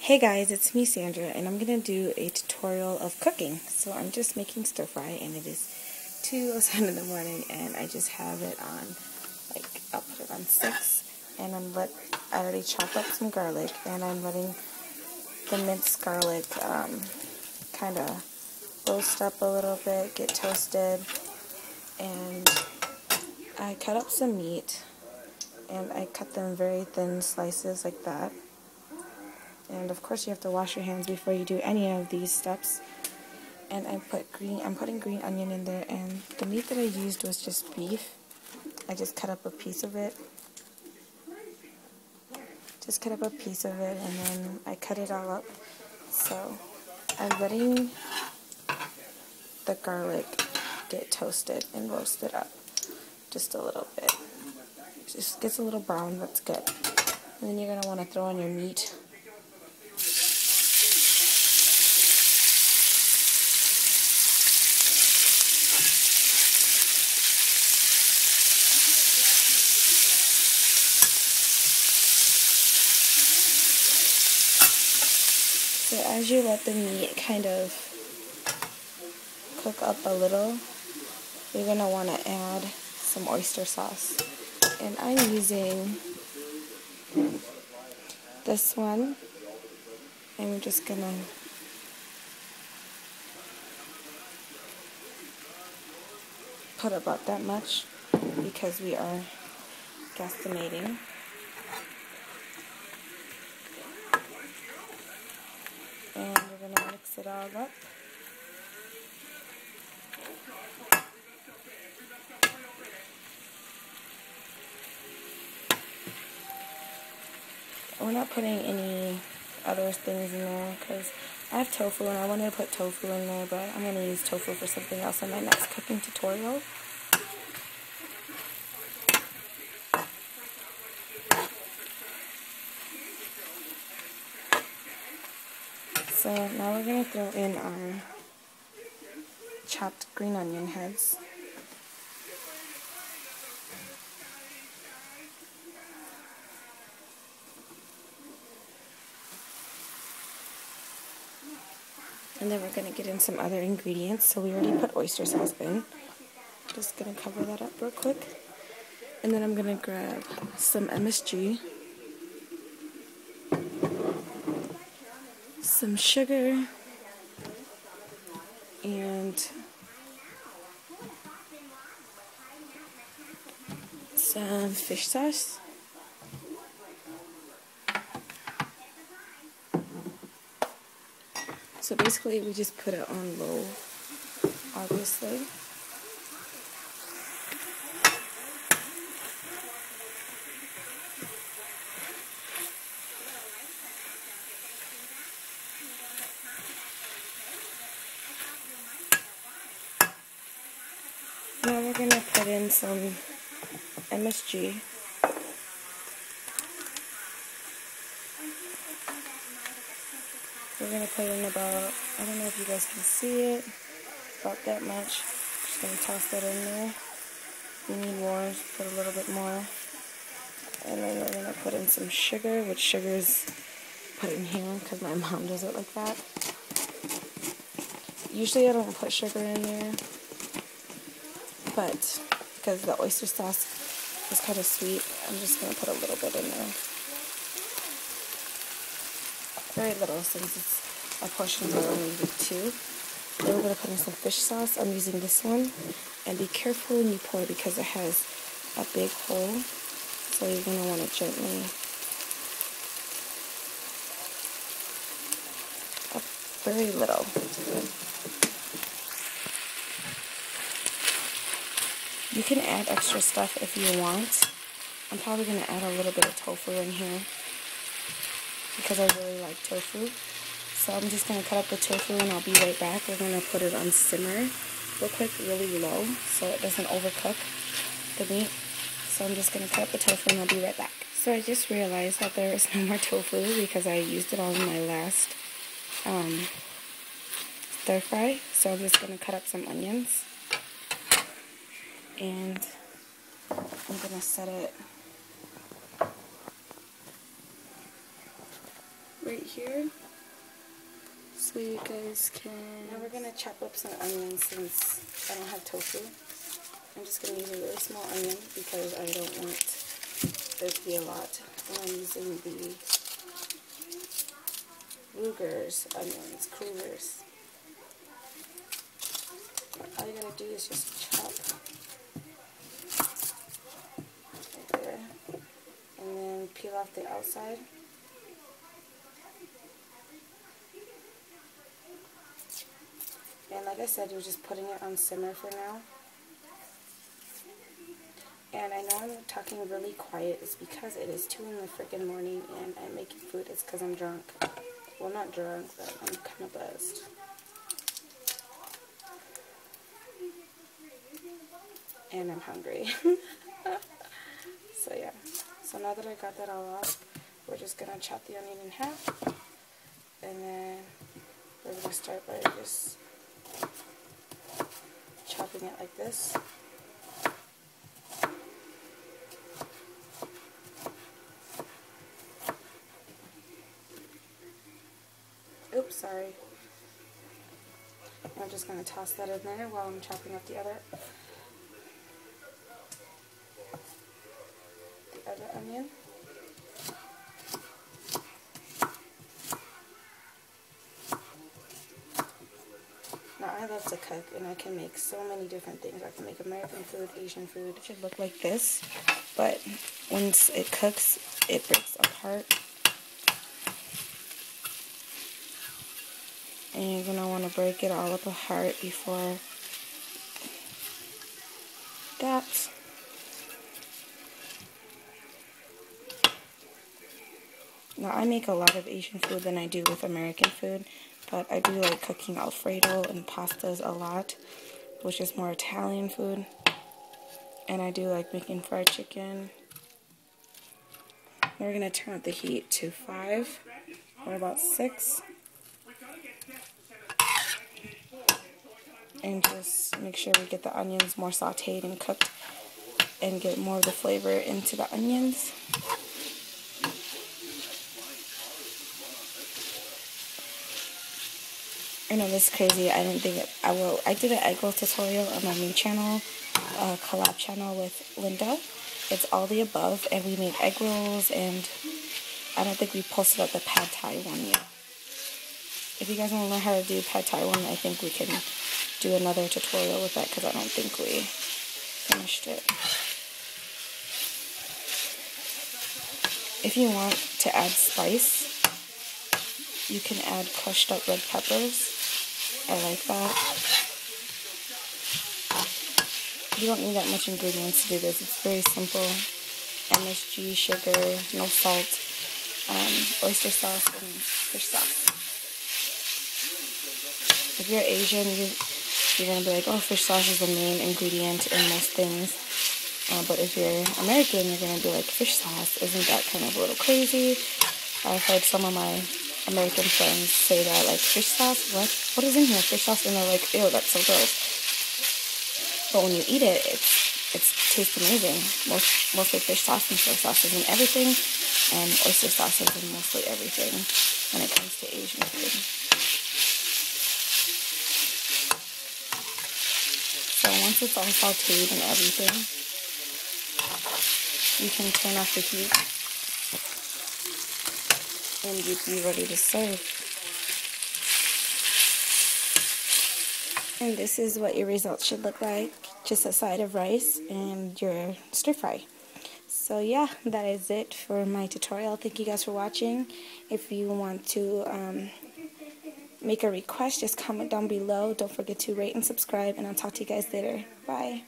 Hey guys, it's me Sandra, and I'm going to do a tutorial of cooking. So I'm just making stir fry, and it is 2:07 in the morning, and I just have it on, I'll put it on 6, and I already chopped up some garlic, and I'm letting the minced garlic kind of roast up a little bit, get toasted, and I cut up some meat, and I cut them very thin slices like that. And of course you have to wash your hands before you do any of these steps. And I'm putting green onion in there, and the meat that I used was just beef. I just cut up a piece of it. And then I cut it all up. So I'm letting the garlic get toasted and roasted up just a little bit. Just gets a little brown, that's good. And then you're going to want to throw in your meat. So as you let the meat kind of cook up a little, you're going to want to add some oyster sauce. And I'm using this one, and we're just going to put about that much because we are guesstimating. And we're going to mix it all up. We're not putting any other things in there because I have tofu and I wanted to put tofu in there, but I'm going to use tofu for something else in my next cooking tutorial. So now we're going to throw in our chopped green onion heads. And then we're going to get in some other ingredients. So we already put oyster sauce in. Just going to cover that up real quick. And then I'm going to grab some MSG, some sugar, and some fish sauce. So basically we just put it on low, obviously. Now we're going to put in some MSG. We're going to put in about, I don't know if you guys can see it, about that much. Just going to toss that in there. If you need more, just put a little bit more. And then we're going to put in some sugar, which sugar is put in here because my mom does it like that. Usually I don't put sugar in there, but because the oyster sauce is kind of sweet, I'm just going to put a little bit in there. Very little, since it's a portion of only 2. Then we're going to put in some fish sauce. I'm using this one. And be careful when you pour because it has a big hole. So you're going to want to gently up very little. You can add extra stuff if you want. I'm probably going to add a little bit of tofu in here because I really like tofu. So I'm just going to cut up the tofu and I'll be right back. We're going to put it on simmer real quick, really low, so it doesn't overcook the meat. So I'm just going to cut up the tofu and I'll be right back. So I just realized that there is no more tofu because I used it all in my last stir fry. So I'm just going to cut up some onions. And I'm going to set it right here so you guys can... Now we're going to chop up some onions since I don't have tofu. I'm just going to use a really small onion because I don't want there to be a lot. And I'm using the Ruger's onions, Krugers. All you gotta do is just chop right there, and then peel off the outside. And like I said, you're just putting it on simmer for now. And I know I'm talking really quiet. It's because it is 2 in the freaking morning and I'm making food. It's because I'm drunk. Well, not drunk, but I'm kind of buzzed. And I'm hungry. So yeah. So now that I got that all off, we're just going to chop the onion in half. And then we're going to start by just chopping it like this. Oops, sorry. I'm just going to toss that in there while I'm chopping up the other onion. Now I love to cook and I can make so many different things. I can make American food, Asian food. It should look like this, but once it cooks, it breaks apart. And you're going to want to break it all up apart before that. Now I make a lot of Asian food than I do with American food, but I do like cooking Alfredo and pastas a lot, which is more Italian food. And I do like making fried chicken. We're going to turn up the heat to 5 or about 6. And just make sure we get the onions more sauteed and cooked and get more of the flavor into the onions. I know this is crazy. I didn't think I will. I did an egg roll tutorial on my new channel, collab channel with Linda. It's all the above, and we made egg rolls, and I don't think we posted up the pad thai one yet. If you guys want to learn how to do pad thai one, I think we can do another tutorial with that because I don't think we finished it. If you want to add spice, you can add crushed up red peppers. I like that. You don't need that much ingredients to do this. It's very simple. MSG, sugar, no salt, oyster sauce, and fish sauce. If you're Asian, you're going to be like, oh, fish sauce is the main ingredient in most things. But if you're American, you're going to be like, fish sauce, isn't that kind of a little crazy? I've heard some of my American friends say that, like, fish sauce? What is in here? Fish sauce? And they're like, ew, that's so gross. But when you eat it, it tastes amazing. Mostly fish sauce and soy sauce is in everything, and oyster sauce is in mostly everything when it comes to Asian food. So once it's all sauteed and everything, you can turn off the heat and you'd be ready to serve. And this is what your results should look like. Just a side of rice and your stir fry. So yeah, that is it for my tutorial. Thank you guys for watching. If you want to make a request, just comment down below. Don't forget to rate and subscribe, and I'll talk to you guys later. Bye.